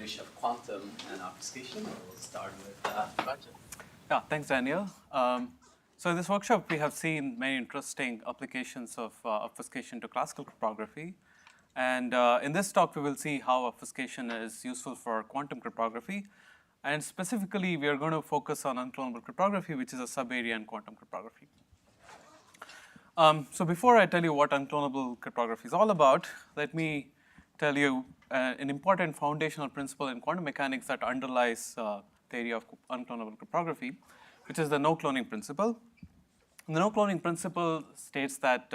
wish of quantum and obfuscation. We'll start with Prabhanjan. Yeah, thanks, Daniel. So in this workshop, we have seen many interesting applications of obfuscation to classical cryptography. And in this talk, we will see how obfuscation is useful for quantum cryptography. And specifically, we are going to focus on unclonable cryptography, which is a sub-area in quantum cryptography. So before I tell you what unclonable cryptography is all about, let me tell you an important foundational principle in quantum mechanics that underlies the area of unclonable cryptography, which is the no-cloning principle. And the no-cloning principle states that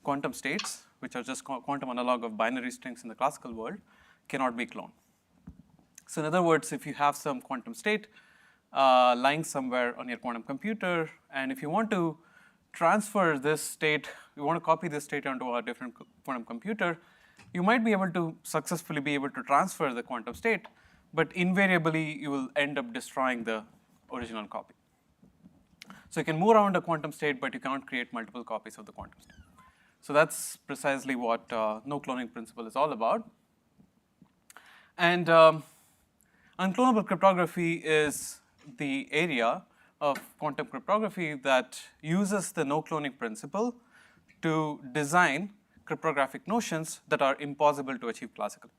quantum states, which are just quantum analog of binary strings in the classical world, cannot be cloned. So in other words, if you have some quantum state lying somewhere on your quantum computer, and if you want to transfer this state, you want to copy this state onto a different quantum computer, you might be able to successfully be able to transfer the quantum state, but invariably you will end up destroying the original copy. So you can move around a quantum state, but you cannot create multiple copies of the quantum state. So that's precisely what no-cloning principle is all about. And unclonable cryptography is the area of quantum cryptography that uses the no-cloning principle to design cryptographic notions that are impossible to achieve classically.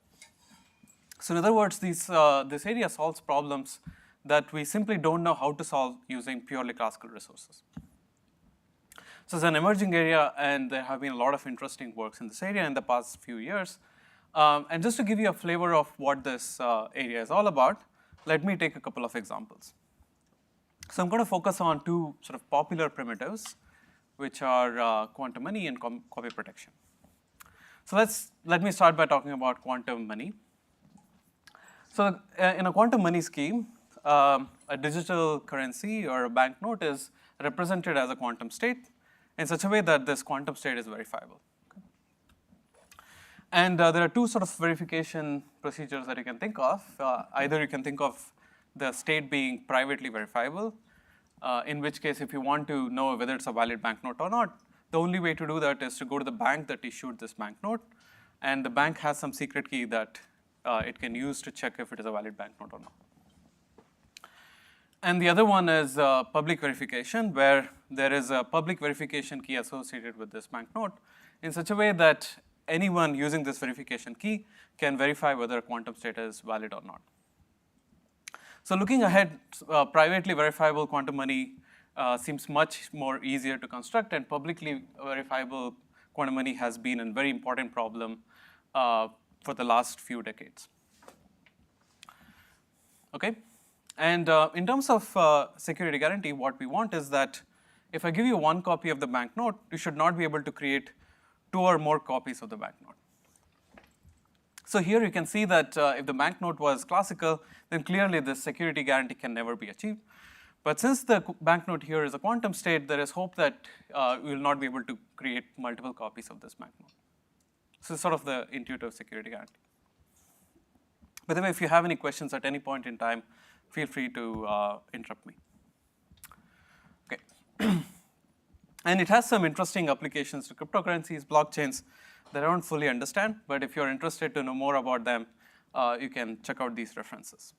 So in other words, this area solves problems that we simply don't know how to solve using purely classical resources. So it's an emerging area, and there have been a lot of interesting works in this area in the past few years. And just to give you a flavor of what this area is all about, let me take a couple of examples. So I'm going to focus on two sort of popular primitives, which are quantum money and copy protection. So let me start by talking about quantum money. So in a quantum money scheme, a digital currency or a banknote is represented as a quantum state in such a way that this quantum state is verifiable. Okay. And there are two sort of verification procedures that you can think of. Either you can think of the state being privately verifiable, in which case if you want to know whether it's a valid banknote or not, the only way to do that is to go to the bank that issued this banknote, and the bank has some secret key that it can use to check if it is a valid banknote or not. And the other one is public verification, where there is a public verification key associated with this banknote in such a way that anyone using this verification key can verify whether a quantum state is valid or not. So looking ahead, privately verifiable quantum money seems much more easier to construct, and publicly verifiable quantum money has been a very important problem for the last few decades. Okay, and in terms of security guarantee, what we want is that if I give you one copy of the banknote, you should not be able to create two or more copies of the banknote. So here you can see that if the banknote was classical, then clearly this security guarantee can never be achieved. But since the banknote here is a quantum state, there is hope that we will not be able to create multiple copies of this banknote. So it's sort of the intuitive security guarantee. By the way, if you have any questions at any point in time, feel free to interrupt me. Okay. And it has some interesting applications to cryptocurrencies, blockchains that I don't fully understand, but if you're interested to know more about them, you can check out these references.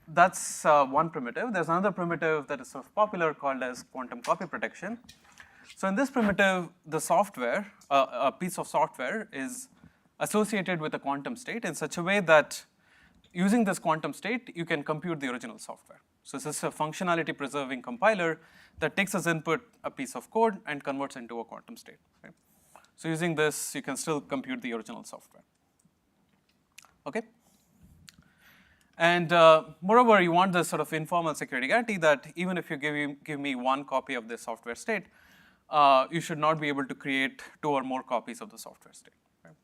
That's one primitive. There's another primitive that is sort of popular called as quantum copy protection. So in this primitive, the software, a piece of software is associated with a quantum state in such a way that using this quantum state, you can compute the original software. So this is a functionality preserving compiler that takes as input a piece of code and converts into a quantum state. Right? So using this, you can still compute the original software. Okay? And moreover, you want this sort of informal security guarantee that even if you give me one copy of this software state, you should not be able to create two or more copies of the software state. Right?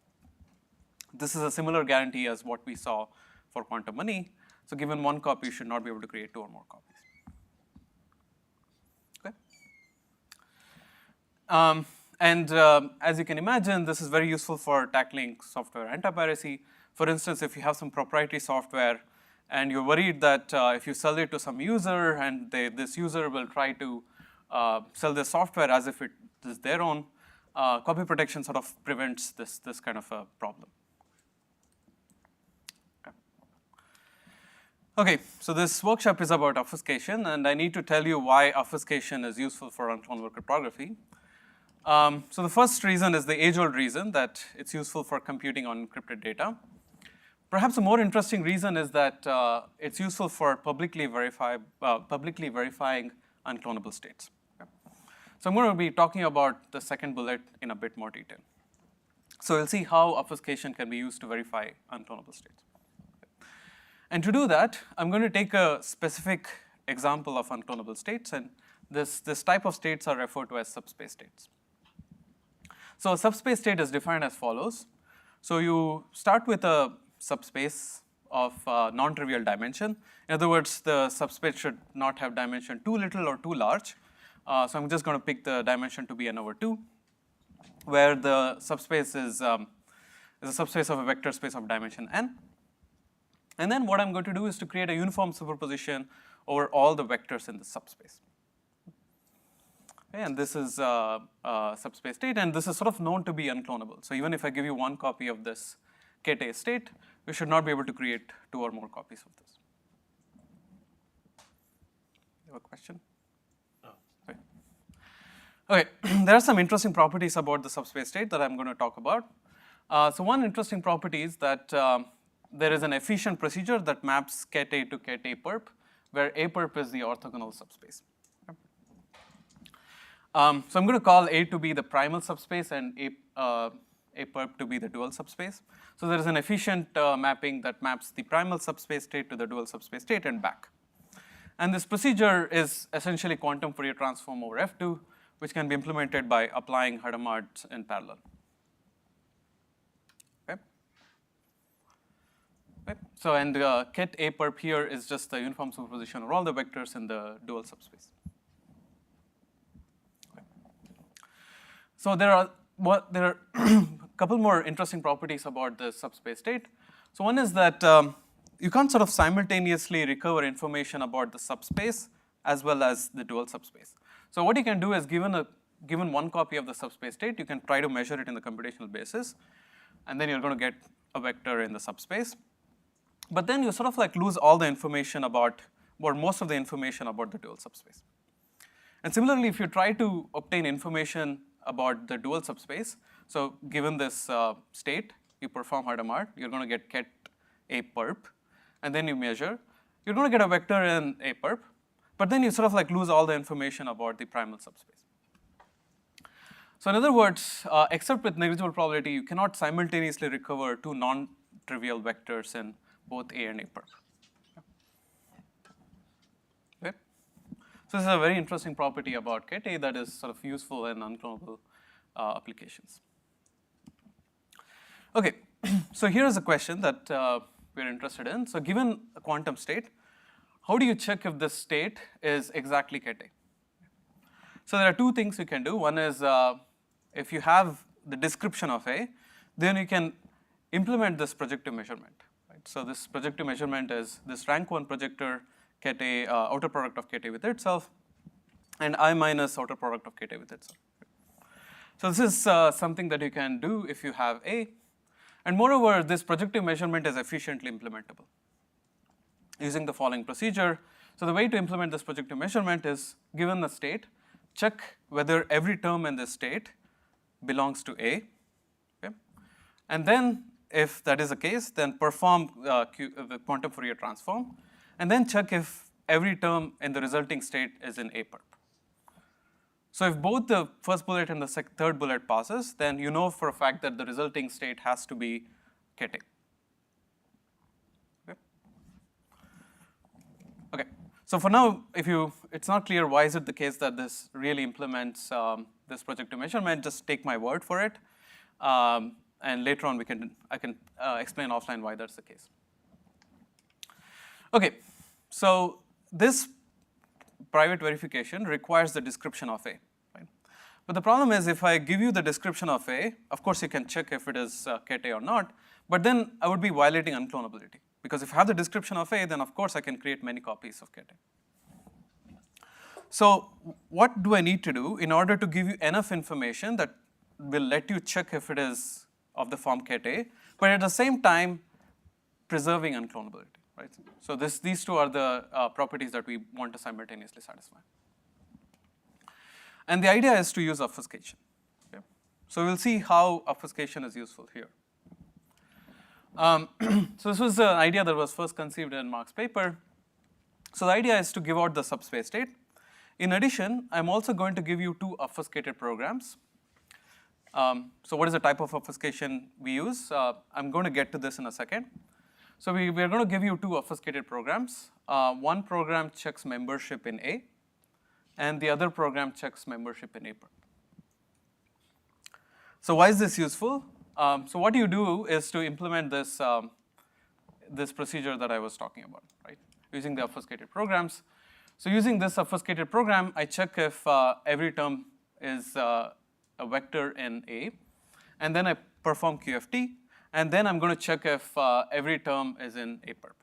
This is a similar guarantee as what we saw for quantum money. So given one copy, you should not be able to create two or more copies. Okay. As you can imagine, this is very useful for tackling software anti-piracy. For instance, if you have some proprietary software and you're worried that if you sell it to some user and this user will try to sell this software as if it is their own, copy protection sort of prevents this kind of a problem. Okay, so this workshop is about obfuscation, and I need to tell you why obfuscation is useful for unclonable cryptography. So the first reason is the age-old reason that it's useful for computing on encrypted data. Perhaps a more interesting reason is that it's useful for publicly verifying unclonable states. Okay. So I'm going to be talking about the second bullet in a bit more detail. So we'll see how obfuscation can be used to verify unclonable states. And to do that, I'm going to take a specific example of unclonable states, and this type of states are referred to as subspace states. So a subspace state is defined as follows. So you start with a subspace of non-trivial dimension. In other words, the subspace should not have dimension too little or too large. So I'm just going to pick the dimension to be n over 2, where the subspace is a subspace of a vector space of dimension n. And then what I'm going to do is to create a uniform superposition over all the vectors in the subspace. Okay, and this is a subspace state, and this is sort of known to be unclonable. So even if I give you one copy of this Ket A state, you should not be able to create 2 or more copies of this. You have a question? No. Okay, there are some interesting properties about the subspace state that I'm going to talk about. So one interesting property is that there is an efficient procedure that maps Ket A to Ket A perp, where A perp is the orthogonal subspace. Okay. So I'm going to call A to be the primal subspace and A perp to be the dual subspace. So there is an efficient mapping that maps the primal subspace state to the dual subspace state and back. And this procedure is essentially quantum Fourier transform over F2, which can be implemented by applying Hadamard in parallel. So, and Ket A perp here is just the uniform superposition of all the vectors in the dual subspace. Okay. So there are a couple more interesting properties about the subspace state. So one is that you can't sort of simultaneously recover information about the subspace as well as the dual subspace. So what you can do is given one copy of the subspace state, you can try to measure it in the computational basis, and then you're going to get a vector in the subspace. But then you sort of like lose all the information about, or most of the information about the dual subspace. And similarly, if you try to obtain information about the dual subspace, so given this state, you perform Hadamard, you're going to get Ket A perp, and then you measure, you're going to get a vector in A perp, but then you sort of like lose all the information about the primal subspace. So in other words, except with negligible probability, you cannot simultaneously recover 2 non-trivial vectors in both A and A perp. Okay. So this is a very interesting property about Ket A that is sort of useful in unclonable applications. Okay, so here is a question that we're interested in. So given a quantum state, how do you check if this state is exactly Ket A? So there are 2 things you can do. One is if you have the description of A, then you can implement this projective measurement. So this projective measurement is this rank 1 projector Ket A, outer product of Ket A with itself, and I minus outer product of Ket A with itself. So this is something that you can do if you have A. And moreover, this projective measurement is efficiently implementable using the following procedure. So the way to implement this projective measurement is, given the state, check whether every term in this state belongs to A. Okay? And then if that is the case, then perform the quantum Fourier transform, and then check if every term in the resulting state is in A perp. So if both the first bullet and the third bullet passes, then you know for a fact that the resulting state has to be Ket A. Okay. Okay. So for now, it's not clear why is it the case that this really implements this projective measurement, just take my word for it. And later on, I can explain offline why that's the case. Okay, so this private verification requires the description of A. Right? But the problem is, if I give you the description of A, of course you can check if it is Ket A or not, but then I would be violating unclonability. Because if I have the description of A, then of course I can create many copies of Ket A. So what do I need to do in order to give you enough information that will let you check if it is of the form Ket A, but at the same time preserving unclonability? right? So these two are the properties that we want to simultaneously satisfy. And the idea is to use obfuscation. Okay? So we'll see how obfuscation is useful here. So this was an idea that was first conceived in Mark's paper. So the idea is to give out the subspace state. In addition, I'm also going to give you two obfuscated programs. So what is the type of obfuscation we use? I'm going to get to this in a second. So we are going to give you two obfuscated programs. One program checks membership in A, and the other program checks membership in A perp. So why is this useful? So what you do is to implement this, this procedure that I was talking about, right? Using the obfuscated programs. So using this obfuscated program, I check if every term is a vector in A, and then I perform QFT, and then I'm going to check if every term is in A perp.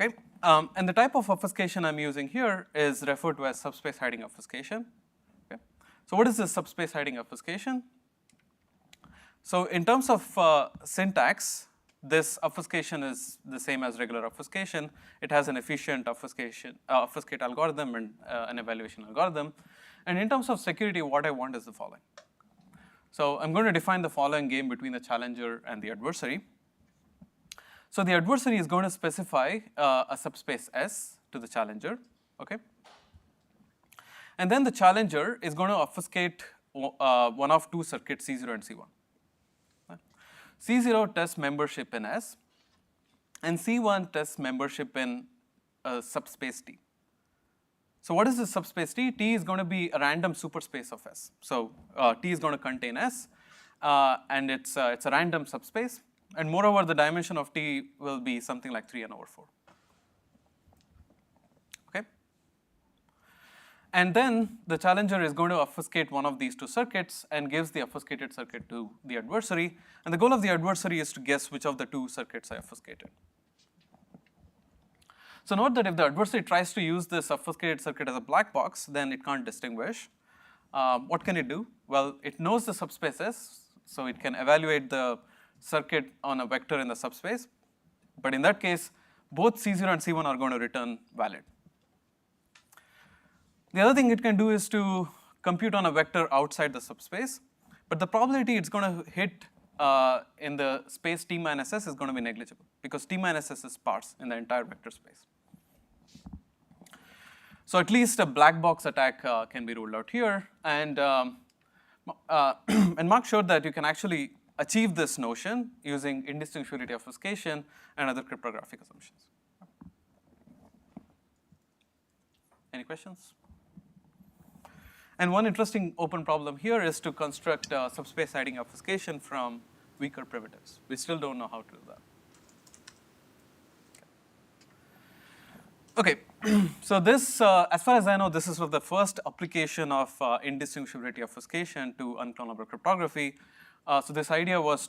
Okay, and the type of obfuscation I'm using here is referred to as subspace hiding obfuscation. Okay, so what is this subspace hiding obfuscation? So in terms of syntax, this obfuscation is the same as regular obfuscation. It has an efficient obfuscate algorithm and an evaluation algorithm. And in terms of security, what I want is the following. So I'm going to define the following game between the challenger and the adversary. So the adversary is going to specify a subspace S to the challenger, okay? And then the challenger is going to obfuscate one of two circuits, C0 and C1. C0 tests membership in S, and C1 tests membership in subspace T. So what is this subspace T? T is going to be a random superspace of S. So T is going to contain S, and it's a random subspace. And moreover, the dimension of T will be something like 3n/4. Okay? And then the challenger is going to obfuscate one of these two circuits and gives the obfuscated circuit to the adversary. And the goal of the adversary is to guess which of the two circuits I obfuscated. So note that if the adversary tries to use this obfuscated circuit as a black box, then it can't distinguish. What can it do? Well, it knows the subspace S, so it can evaluate the circuit on a vector in the subspace. But in that case, both C0 and C1 are going to return valid. The other thing it can do is to compute on a vector outside the subspace, but the probability it's going to hit in the space T minus S is going to be negligible, because T minus S is sparse in the entire vector space. So at least a black box attack can be ruled out here, and Mark showed that you can actually achieve this notion using indistinguishability obfuscation and other cryptographic assumptions. Any questions? And one interesting open problem here is to construct subspace hiding obfuscation from weaker primitives. We still don't know how to do that. Okay, so this, as far as I know, this is the first application of indistinguishability obfuscation to unclonable cryptography. So this idea was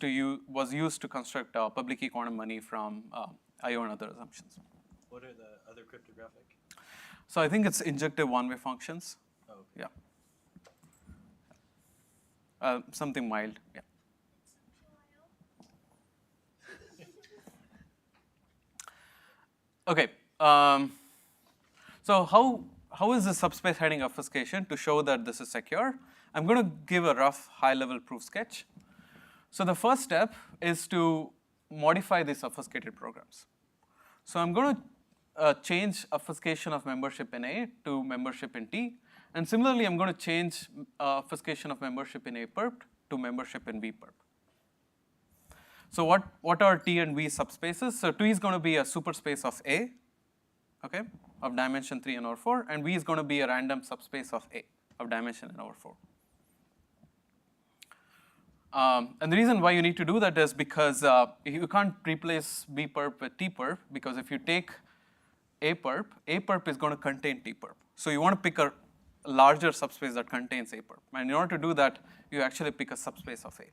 used to construct public key quantum money from IO and other assumptions. What are the other cryptographic? So I think it's injective one-way functions. Oh, okay. Yeah. Something mild, yeah. Okay, so how is this subspace hiding obfuscation to show that this is secure? I'm going to give a rough high-level proof sketch. So the first step is to modify these obfuscated programs. So I'm going to change obfuscation of membership in A to membership in T. And similarly, I'm going to change obfuscation of membership in A perp to membership in B perp. So what are T and V subspaces? So T is going to be a superspace of A, okay, of dimension 3n/4, and V is going to be a random subspace of A of dimension n/4. And the reason why you need to do that is because you can't replace B perp with T perp, because if you take A perp is going to contain T perp. So you want to pick a larger subspace that contains A perp. And in order to do that, you actually pick a subspace of A.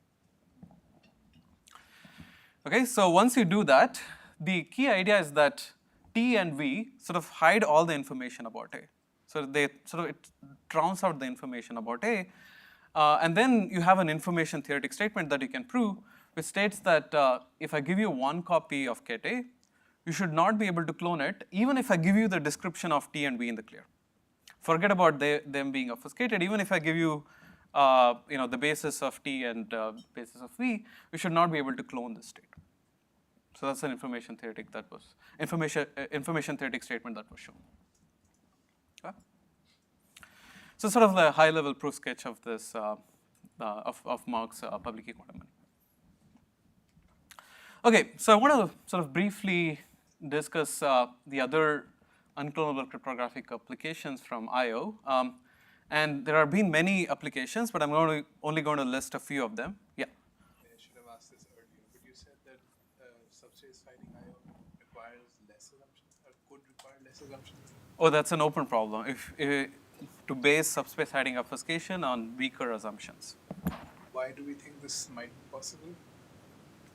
Okay, so once you do that, the key idea is that T and V sort of hide all the information about A. So they it drowns out the information about A. And then you have an information theoretic statement that you can prove which states that if I give you one copy of ket A, you should not be able to clone it, even if I give you the description of T and V in the clear. Forget about them being obfuscated. Even if I give you, the basis of T and basis of V, we should not be able to clone this state. So that's an information theoretic statement that was shown. Okay? So sort of the high-level proof sketch of this of Mark's public key quantum many. Okay, so I want to sort of briefly discuss the other unclonable cryptographic applications from I/O, and there have been many applications, but I'm only going to list a few of them. Yeah. I should have asked this earlier, but you said that subspace hiding I/O requires less assumptions, or could require less assumptions. Oh, that's an open problem. If to base subspace hiding obfuscation on weaker assumptions. Why do we think this might be possible?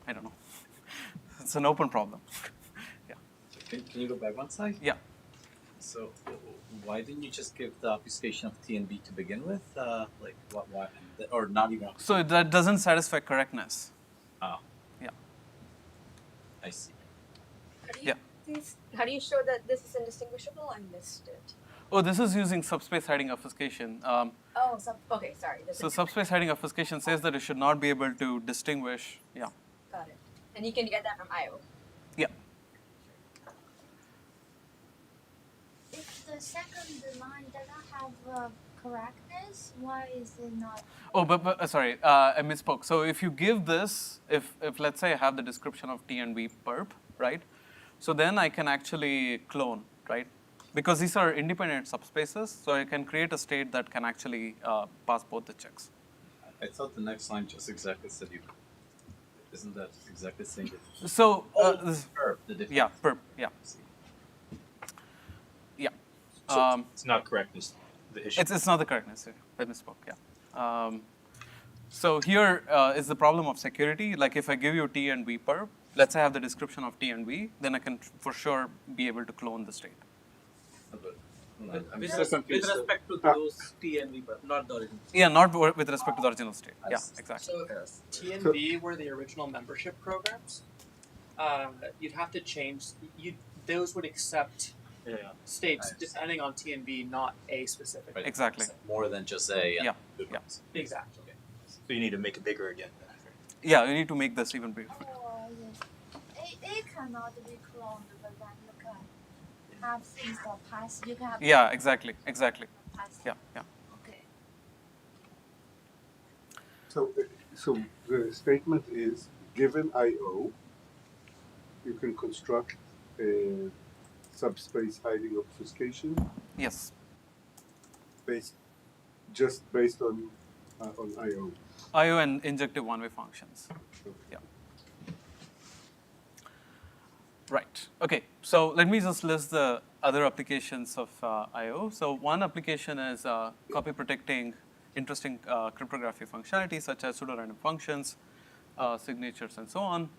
I don't know. It's an open problem. Yeah. So can you go back one slide? Yeah. So why didn't you just give the obfuscation of T and B to begin with? Like why, or not even? So that doesn't satisfy correctness. Oh, Yeah. I see. How do you show that this is indistinguishable? I missed it. Oh, this is using subspace hiding obfuscation. Okay, sorry. So subspace hiding obfuscation says that it should not be able to distinguish. Yeah. Got it. And you can get that from I/O. Yeah. If the second line doesn't have correctness, why is it not? Oh, but sorry, I misspoke. So if you give this, if let's say I have the description of T and V perp, right? So then I can actually clone, right? Because these are independent subspaces, so I can create a state that can actually pass both the checks. I thought the next line just exactly said you. Isn't that exactly the same? So Perp, the difference. yeah, perp, yeah, yeah. So it's not correctness, the issue. It's not the correctness. I misspoke. Yeah. So here is the problem of security. Like if I give you T and V perp, let's say I have the description of T and V, then I can for sure be able to clone the state. I'm With so confused. respect to those T and V, but not the original. Yeah, not with respect to the original state. Yeah, exactly. So T and V were the original membership programs. You'd have to change. Those would accept states depending on T and V, not a specific. Right. Exactly. More than just a Yeah. good Yeah. ones. Exactly. Okay. So you need to make it bigger again. Yeah, you need to make this even bigger. Oh, yes. It cannot be cloned, but then you can have things that pass. You can have. Yeah, exactly. Pass. Yeah, yeah. Okay. So the statement is, given I/O, you can construct a subspace hiding obfuscation Yes. based on I/O. I/O and injective one-way functions. Yeah. Right. Okay. So let me just list the other applications of I/O. So one application is copy protecting interesting cryptography functionality such as pseudo-random functions, signatures, and so on.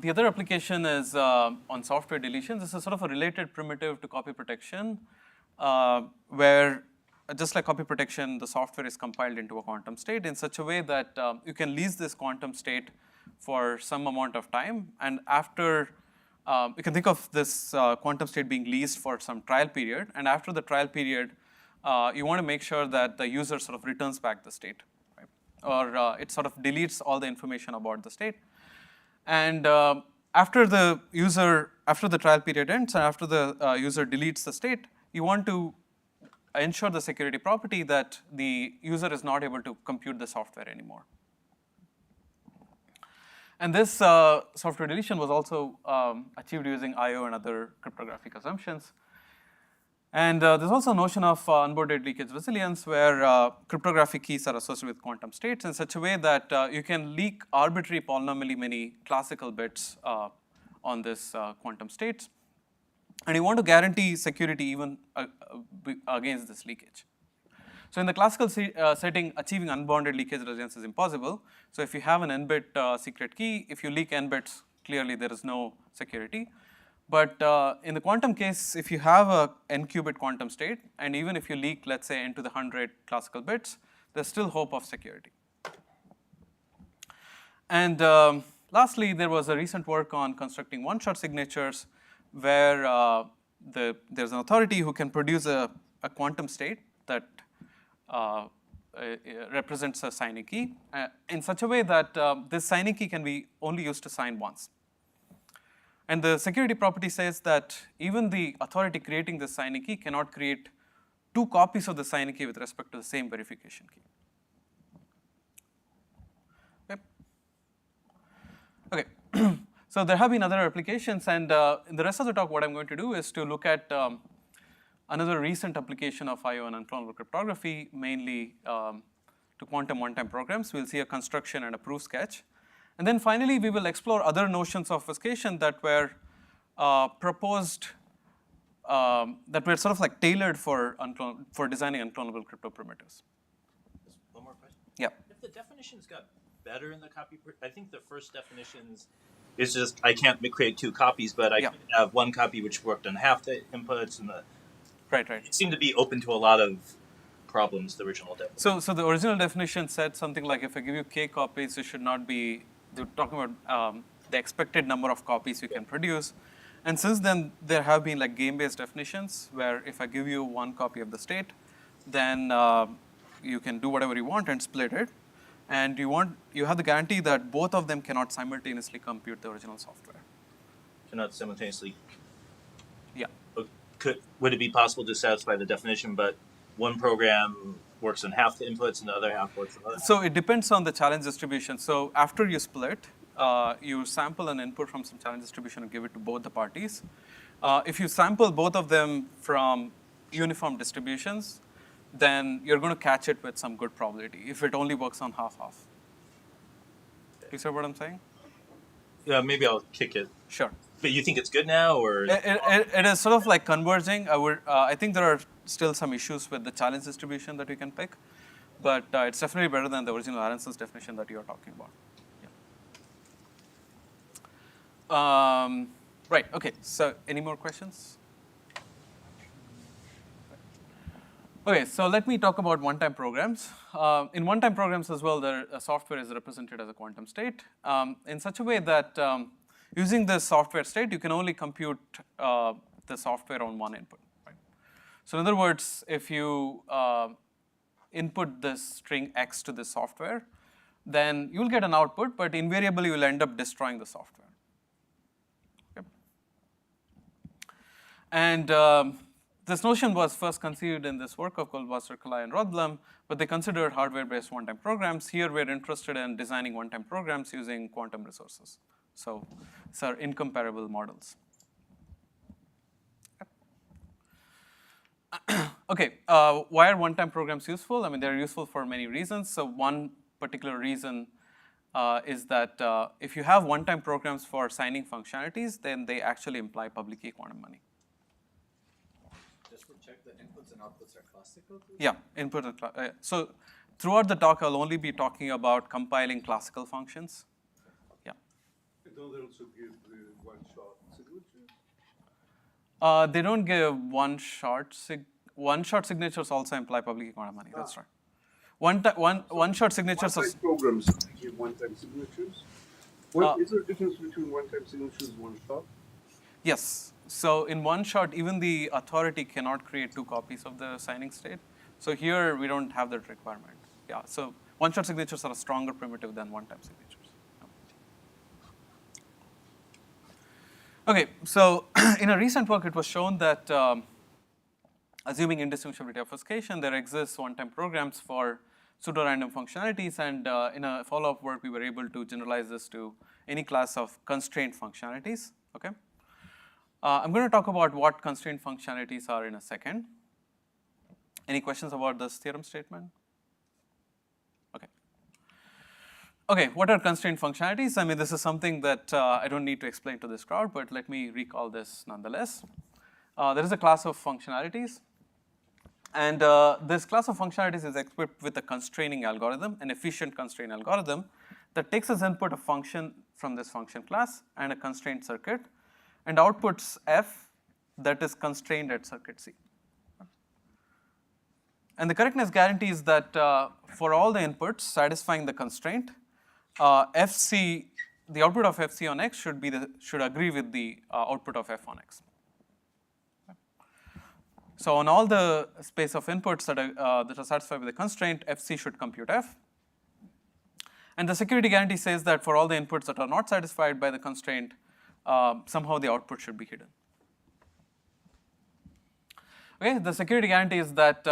The other application is on software deletion. This is sort of a related primitive to copy protection, where just like copy protection, the software is compiled into a quantum state in such a way that you can lease this quantum state for some amount of time, and after you can think of this quantum state being leased for some trial period, and after the trial period, you want to make sure that the user sort of returns back the state, right? Or it sort of deletes all the information about the state. And after the trial period ends, and after the user deletes the state, you want to ensure the security property that the user is not able to compute the software anymore. And this software deletion was also achieved using I/O and other cryptographic assumptions. And there's also a notion of unbounded leakage resilience, where cryptographic keys are associated with quantum states in such a way that you can leak arbitrary polynomially many classical bits on this quantum states. And you want to guarantee security even against this leakage. So in the classical setting, achieving unbounded leakage resilience is impossible. So if you have an n-bit secret key, if you leak n bits, clearly there is no security. But in the quantum case, if you have a n-qubit quantum state, and even if you leak, let's say, n to the 100 classical bits, there's still hope of security. And lastly, there was a recent work on constructing one-shot signatures where there's an authority who can produce a quantum state that represents a signing key in such a way that this signing key can be only used to sign once. And the security property says that even the authority creating this signing key cannot create 2 copies of the signing key with respect to the same verification key. Okay. So there have been other applications, and in the rest of the talk, what I'm going to do is to look at another recent application of I/O and unclonable cryptography, mainly to quantum one-time programs. We'll see a construction and a proof sketch. And then finally, we will explore other notions of obfuscation that were proposed, that were sort of like tailored for designing unclonable crypto primitives. Just one more question. Yeah. If the definitions got better in the copy, I think the first definitions is just I can't create 2 copies, but I could have 1 copy which worked on half the inputs, and Right. it seemed to be open to a lot of problems. The original definition. So the original definition said something like if I give you k copies, it should not be. They're talking about the expected number of copies you can produce. And since then, there have been like game-based definitions where if I give you 1 copy of the state, then you can do whatever you want and split it. And you have the guarantee that both of them cannot simultaneously compute the original software. Cannot simultaneously. Yeah. Would it be possible to satisfy the definition, but one program works on half the inputs and the other half works on the other? So it depends on the challenge distribution. So after you split, you sample an input from some challenge distribution and give it to both the parties. If you sample both of them from uniform distributions, then you're going to catch it with some good probability if it only works on half-half. You see what I'm saying? Yeah, maybe I'll kick it. Sure. But you think it's good now, or? It is sort of like converging. I think there are still some issues with the challenge distribution that you can pick, but it's definitely better than the original Aronsson's definition that you're talking about. Yeah. Right. Okay. So, any more questions? Okay. So let me talk about one-time programs. In one-time programs as well, the software is represented as a quantum state in such a way that using this software state, you can only compute the software on 1 input. Right? So in other words, if you input this string x to this software, then you'll get an output, but invariably you'll end up destroying the software. Okay? And this notion was first conceived in this work of Goldwasser, Kalai, and Rothblum, but they considered hardware-based one-time programs. Here we're interested in designing one-time programs using quantum resources. So these are incomparable models. Okay, why are one-time programs useful? I mean, they're useful for many reasons. So one particular reason is that if you have one-time programs for signing functionalities, then they actually imply public key quantum money. Just to check, the inputs and outputs are classical? Yeah, input and so throughout the talk, I'll only be talking about compiling classical functions. Yeah. Don't they also give the one-shot signatures? They don't give one-shot signatures also imply public key quantum money. That's right. One-shot signatures. One-time programs give one-time signatures. Is there a difference between one-time signatures and one-shot? Yes. So in one-shot, even the authority cannot create 2 copies of the signing state. So here we don't have that requirement. Yeah. So one-shot signatures are a stronger primitive than one-time signatures. Okay, so in a recent work, it was shown that assuming indistinguishability obfuscation, there exists one-time programs for pseudo-random functionalities, and in a follow-up work, we were able to generalize this to any class of constrained functionalities. Okay, I'm going to talk about what constrained functionalities are in a second. Any questions about this theorem statement? Okay. Okay, what are constrained functionalities? I mean, this is something that I don't need to explain to this crowd, but let me recall this nonetheless. There is a class of functionalities, and this class of functionalities is equipped with a constraining algorithm, an efficient constraint algorithm that takes as input a function from this function class and a constraint circuit, and outputs f that is constrained at circuit C. And the correctness guarantee is that for all the inputs satisfying the constraint, FC, the output of FC on X should agree with the output of F on X. So on all the space of inputs that are satisfied with the constraint, FC should compute F. And the security guarantee says that for all the inputs that are not satisfied by the constraint, somehow the output should be hidden. Okay, the security guarantee is that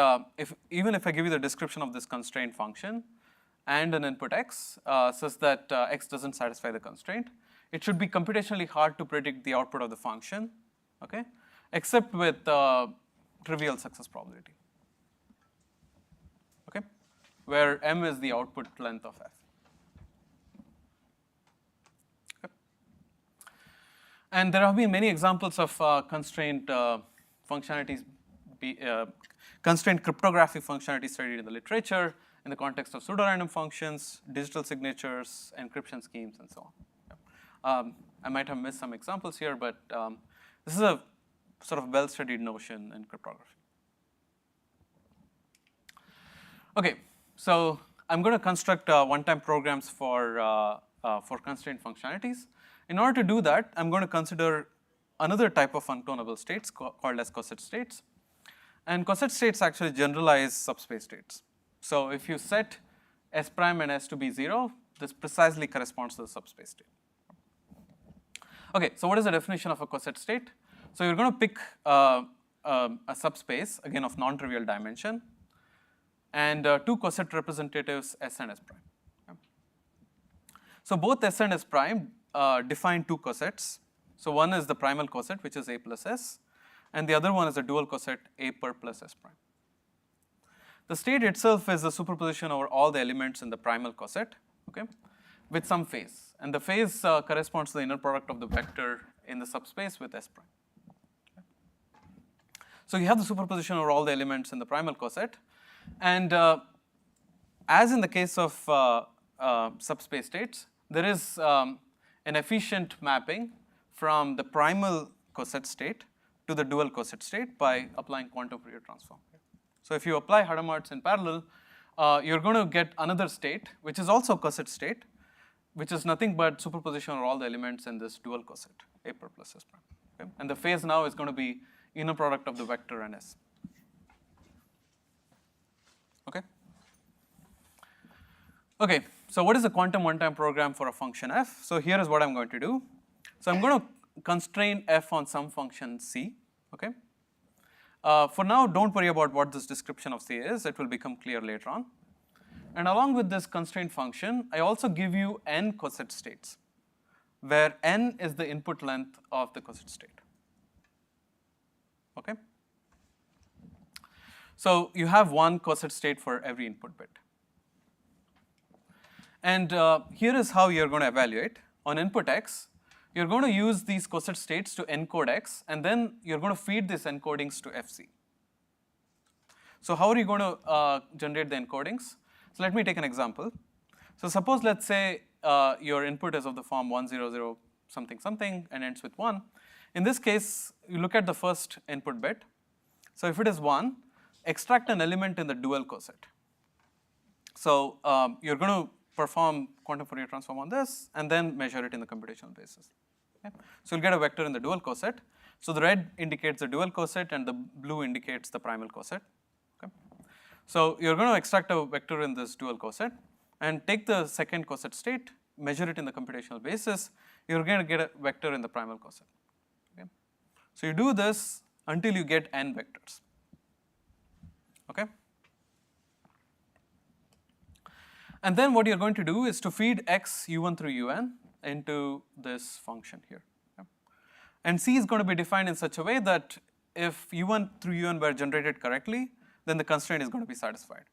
even if I give you the description of this constraint function and an input X such that X doesn't satisfy the constraint, it should be computationally hard to predict the output of the function, okay, except with trivial success probability, okay, where M is the output length of F. Okay. And there have been many examples of constraint functionalities, constraint cryptography functionality studied in the literature in the context of pseudorandom functions, digital signatures, encryption schemes, and so on. I might have missed some examples here, but this is a sort of well-studied notion in cryptography. Okay, so I'm going to construct one-time programs for constraint functionalities. In order to do that, I'm going to consider another type of unclonable states called as coset states. And coset states actually generalize subspace states. So if you set S prime and S to be 0, this precisely corresponds to the subspace state. Okay, so what is the definition of a coset state? So you're going to pick a subspace, again of non-trivial dimension, and two coset representatives S and S prime. Okay. So both S and S prime define two cosets. So one is the primal coset, which is A plus S, and the other one is a dual coset A per plus S prime. The state itself is a superposition over all the elements in the primal coset, okay, with some phase. And the phase corresponds to the inner product of the vector in the subspace with S prime. Okay. So you have the superposition over all the elements in the primal coset. And as in the case of subspace states, there is an efficient mapping from the primal coset state to the dual coset state by applying quantum Fourier transform. So if you apply Hadamard's in parallel, you're going to get another state, which is also coset state, which is nothing but superposition of all the elements in this dual coset, A per plus S prime. Okay? And the phase now is going to be inner product of the vector and S. Okay? Okay, so what is a quantum one-time program for a function f? So here is what I'm going to do. So I'm going to constrain f on some function c, okay? For now, don't worry about what this description of c is. It will become clear later on. And along with this constraint function, I also give you n coset states, where n is the input length of the coset state, okay? So you have one coset state for every input bit. And here is how you're going to evaluate. On input x, you're going to use these coset states to encode x, and then you're going to feed these encodings to fc. So how are you going to generate the encodings? So let me take an example. So suppose, let's say, your input is of the form 100 something something and ends with 1. In this case, you look at the first input bit. So if it is 1, extract an element in the dual coset. So you're going to perform quantum Fourier transform on this and then measure it in the computational basis. Okay? So you'll get a vector in the dual coset. So the red indicates the dual coset and the blue indicates the primal coset. Okay? So you're going to extract a vector in this dual coset and take the second coset state, measure it in the computational basis. You're going to get a vector in the primal coset. Okay? So you do this until you get n vectors. Okay? And then what you're going to do is to feed x u1 through un into this function here. Okay? And c is going to be defined in such a way that if u1 through un were generated correctly, then the constraint is going to be satisfied.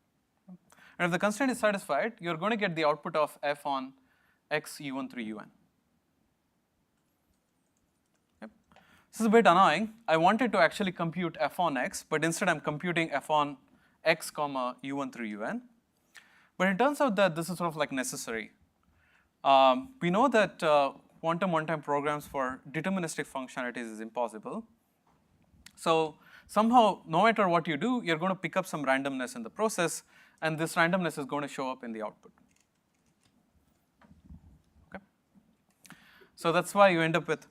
Okay? And if the constraint is satisfied, you're going to get the output of f on x u1 through un. Okay? This is a bit annoying. I wanted to actually compute f on x, but instead I'm computing f on x comma u1 through un. But it turns out that this is sort of like necessary. We know that quantum one-time programs for deterministic functionalities is impossible. So somehow, no matter what you do, you're going to pick up some randomness in the process, and this randomness is going to show up in the output. So that's why you end up with.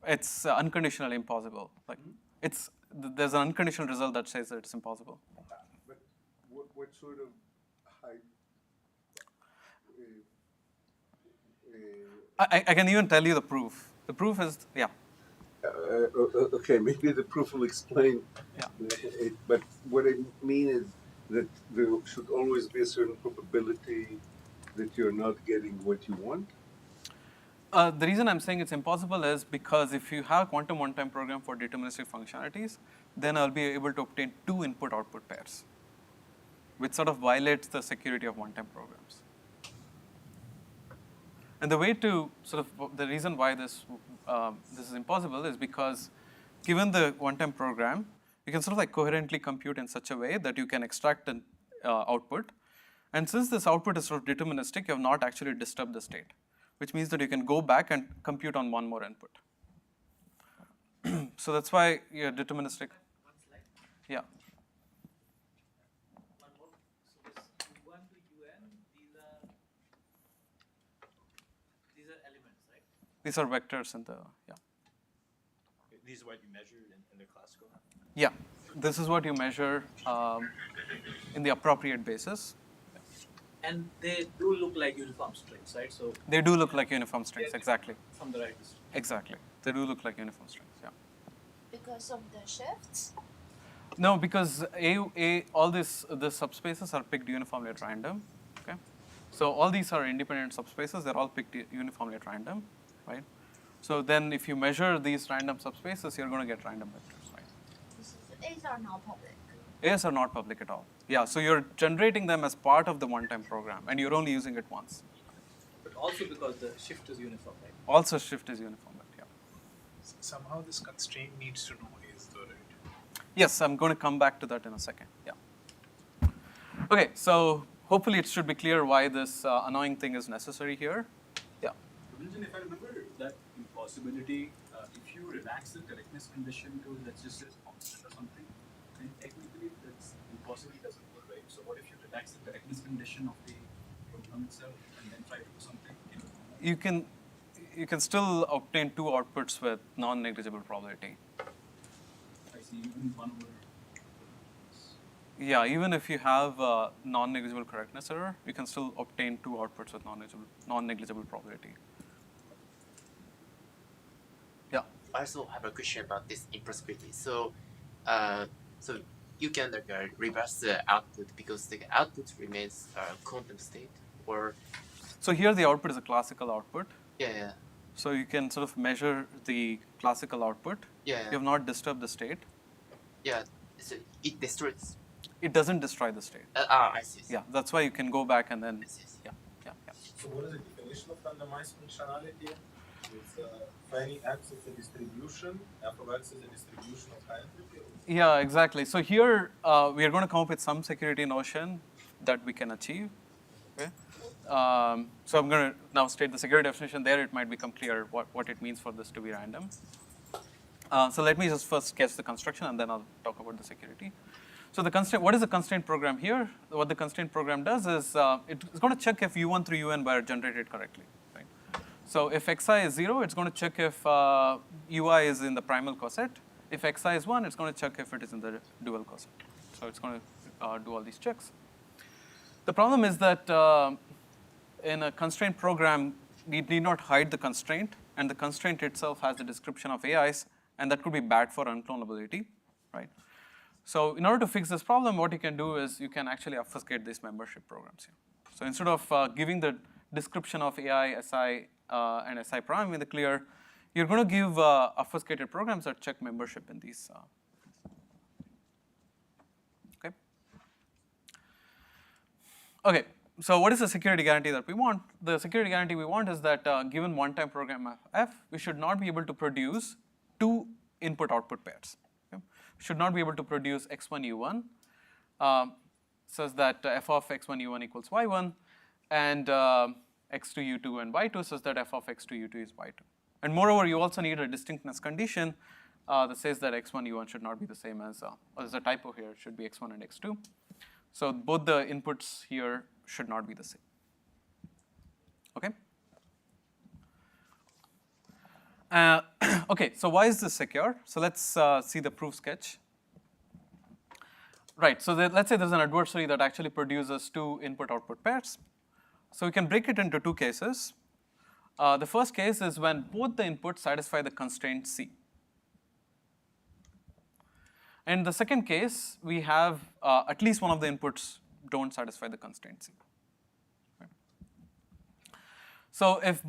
It's unconditionally impossible. Like there's an unconditional result that says that it's impossible. But what sort of high? I can even tell you the proof. The proof is Okay, maybe the proof will explain. Yeah. But what I mean is that there should always be a certain probability that you're not getting what you want. The reason I'm saying it's impossible is because if you have a quantum one-time program for deterministic functionalities, then I'll be able to obtain 2 input-output pairs, which sort of violates the security of one-time programs. And the way to the reason why this is impossible is because given the one-time program, you can sort of like coherently compute in such a way that you can extract an output. And since this output is sort of deterministic, you have not actually disturbed the state, which means that you can go back and compute on one more input. So that's why you're deterministic. One slide. Yeah. One more. So this U1 to UN, these are elements, right? These are vectors in the, yeah. These are what you measured in the classical? Yeah, this is what you measure in the appropriate basis. And they do look like uniform strings, right? So they do look like uniform strings, exactly. From the right distance. Exactly. They do look like uniform strings, yeah. Because of the shifts? No, because all the subspaces are picked uniformly at random, okay? So all these are independent subspaces, they're all picked uniformly at random, right? So then if you measure these random subspaces, you're going to get random vectors, right? A's are not public. A's are not public at all. Yeah, so you're generating them as part of the one-time program, and you're only using it once. But also because the shift is uniform, right? Also shift is uniform, yeah. Somehow this constraint needs to know A's though, right? Yes, I'm going to come back to that in a second, yeah. Okay, so hopefully it should be clear why this annoying thing is necessary here. Yeah. Prabhanjan, if I remember that impossibility, if you relax the correctness condition to, let's just say, constant or something, then technically that's impossibility doesn't work, right? So what if you relax the correctness condition of the program itself and then try to do something? You can still obtain 2 outputs with non-negligible probability. I see, even 1 over. Yeah, even if you have a non-negligible correctness error, you can still obtain 2 outputs with non-negligible probability. Yeah. I also have a question about this impossibility. So you can reverse the output because the output remains quantum state, or. So here the output is a classical output. Yeah. So you can sort of measure the classical output. Yeah. You have not disturbed the state. Yeah. So it destroys. It doesn't destroy the state. I see. Yeah, that's why you can go back and then. Yeah. So what is the definition of randomized functionality? It's finding x is a distribution, f of x is a distribution of high entropy. Yeah, exactly. So here we are going to come up with some security notion that we can achieve. Okay. So I'm going to now state the security definition. There it might become clear what it means for this to be random. So let me just first sketch the construction and then I'll talk about the security. So the constraint, what is the constraint program here? What the constraint program does is it's going to check if u1 through un were generated correctly. Right? So if xi is 0, it's going to check if ui is in the primal coset. If xi is 1, it's going to check if it is in the dual coset. So it's going to do all these checks. The problem is that in a constraint program, we need not hide the constraint, and the constraint itself has the description of AIs, and that could be bad for unclonability, right? So in order to fix this problem, what you can do is you can actually obfuscate these membership programs here. So instead of giving the description of AI, SI, and SI prime in the clear, you're going to give obfuscated programs that check membership in these. Okay. Okay. So what is the security guarantee that we want? The security guarantee we want is that given one-time program f, we should not be able to produce 2 input-output pairs. Okay? Should not be able to produce x1 u1 such that f of x1 u1 equals y1, and x2 u2 and y2 such that f of x2 u2 is y2. And moreover, you also need a distinctness condition that says that x1 u1 should not be the same as, there's a typo here, it should be x1 and x2. So both the inputs here should not be the same. Okay. Okay, so why is this secure? So let's see the proof sketch. Right, so let's say there's an adversary that actually produces two input-output pairs. So we can break it into two cases. The first case is when both the inputs satisfy the constraint C. And the second case, we have at least one of the inputs don't satisfy the constraint C. Right. So if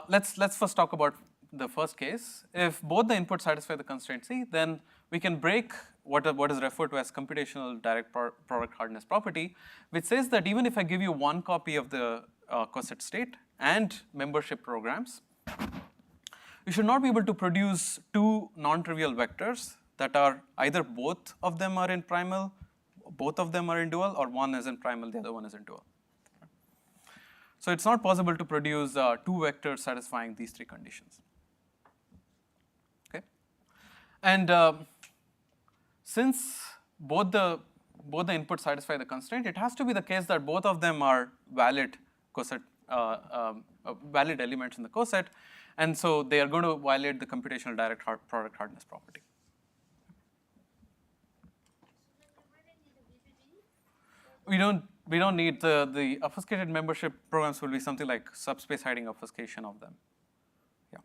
let's first talk about the first case. If both the inputs satisfy the constraint C, then we can break what is referred to as computational direct product hardness property, which says that even if I give you one copy of the coset state and membership programs, you should not be able to produce two non-trivial vectors that are either both of them are in primal, both of them are in dual, or one is in primal, the other one is in dual. So it's not possible to produce two vectors satisfying these three conditions. Okay, and since both the inputs satisfy the constraint, it has to be the case that both of them are valid coset, valid elements in the coset, and so they are going to violate the computational direct product hardness property. We don't need the obfuscated membership programs will be something like subspace hiding obfuscation of them. Yeah.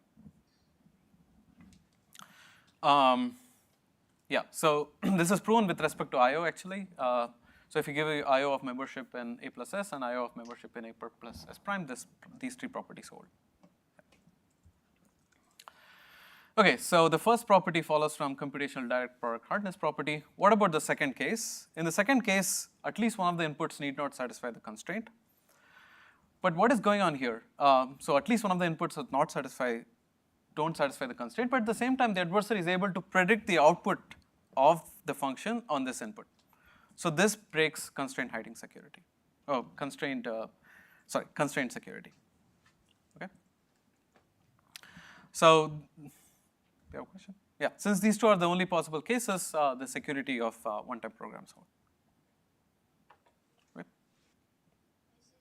Yeah. So this is proven with respect to I/O actually. So if you give I/O of membership in A plus S and I/O of membership in A plus S prime, these three properties hold. Okay, so the first property follows from computational direct product hardness property. What about the second case? In the second case, at least one of the inputs need not satisfy the constraint. But what is going on here? So at least one of the inputs don't satisfy the constraint, but at the same time, the adversary is able to predict the output of the function on this input. So this breaks constraint hiding security. Oh, constraint security. Okay. So, you have a question? Yeah, since these two are the only possible cases, the security of one-time programs hold. Right?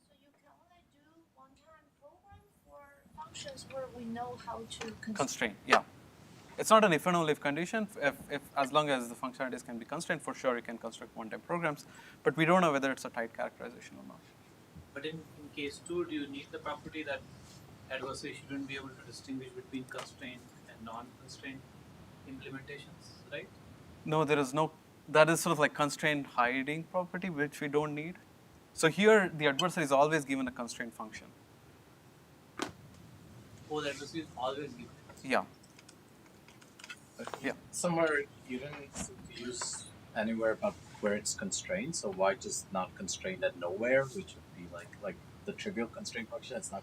So you can only do one-time program for functions where we know how to constrain. Yeah. It's not an if and only if condition. If as long as the functionalities can be constrained, for sure you can construct one-time programs. But we don't know whether it's a tight characterization or not. But in case 2, do you need the property that adversary shouldn't be able to distinguish between constrained and non-constrained implementations, right? No, there is no. That is sort of like constraint hiding property, which we don't need. So here, the adversary is always given a constraint function. Oh, the adversary is always given. Yeah. Yeah. Somewhere you didn't use anywhere about where it's constrained, so why just not constrained at nowhere, which would be like the trivial constraint function? It's not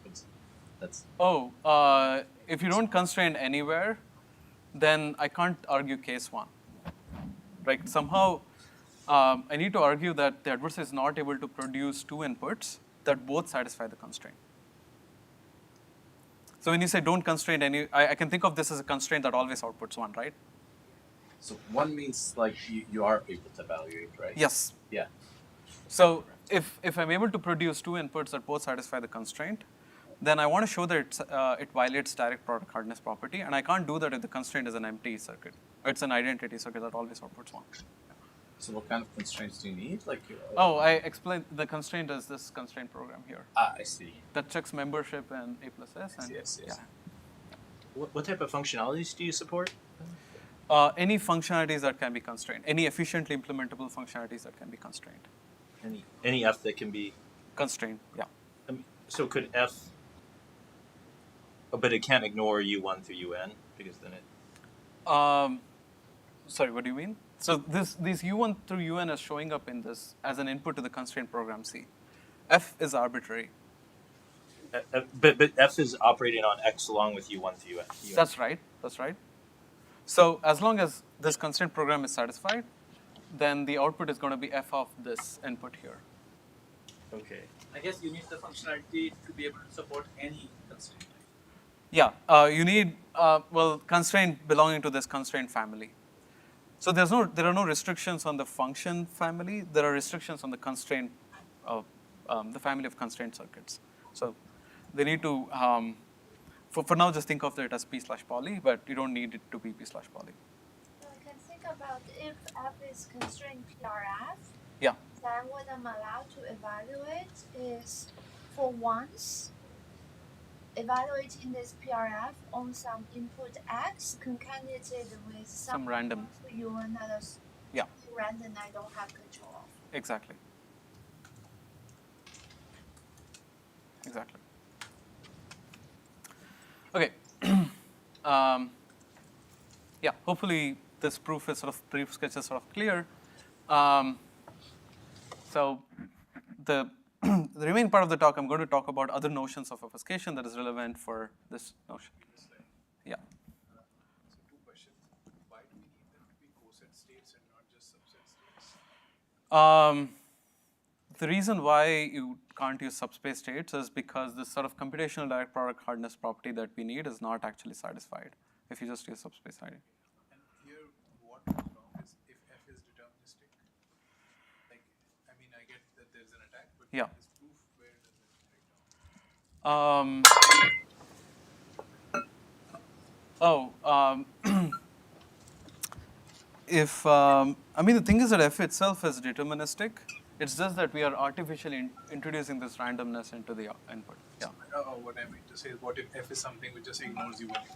that's. Oh, if you don't constrain anywhere, then I can't argue case 1. Right? Somehow, I need to argue that the adversary is not able to produce two inputs that both satisfy the constraint. So when you say don't constrain any, I can think of this as a constraint that always outputs 1, right? So 1 means like you are able to evaluate, right? Yes. Yeah. So if I'm able to produce two inputs that both satisfy the constraint, then I want to show that it violates direct product hardness property, and I can't do that if the constraint is an empty circuit. It's an identity circuit that always outputs 1. So what kind of constraints do you need? Like. Oh, I explained the constraint is this constraint program here. Ah, I see. That checks membership and A plus S. And yes. Yeah. What type of functionalities do you support? Any functionalities that can be constrained. Any efficiently implementable functionalities that can be constrained. Any F that can be constrained. Yeah. So could F, but it can't ignore U1 through UN because then it. Sorry, what do you mean? So this U1 through UN is showing up in this as an input to the constraint program C. F is arbitrary. But F is operating on X along with U1 through UN. That's right. That's right. So as long as this constraint program is satisfied, then the output is going to be F of this input here. Okay. I guess you need the functionality to be able to support any constraint. Yeah, you need constraint belonging to this constraint family. So there are no restrictions on the function family. There are restrictions on the constraint of the family of constraint circuits. So they need to, for now, just think of it as P/poly, but you don't need it to be P/poly. So I can think about if f is constrained PRF. Yeah. Then what I'm allowed to evaluate is, for once, evaluating this PRF on some input x concatenated with Some random. u another Yeah. random I don't have control of. Exactly. Exactly. Okay. Yeah, hopefully this proof is sort of, brief sketch is sort of clear. So the the remaining part of the talk, I'm going to talk about other notions of obfuscation that is relevant for this notion. Yeah. So two questions. Why do we need them to be coset states and not just subset states? The reason why you can't use subspace states is because this sort of computational direct product hardness property that we need is not actually satisfied if you just use subspace hiding. And here, what goes wrong is if f is deterministic. Like, I mean, I get that there's an attack, but Yeah. this proof, where does it break down? If I mean, the thing is that f itself is deterministic. It's just that we are artificially introducing this randomness into the input. Yeah. What I mean to say is, what if f is something which just ignores you when you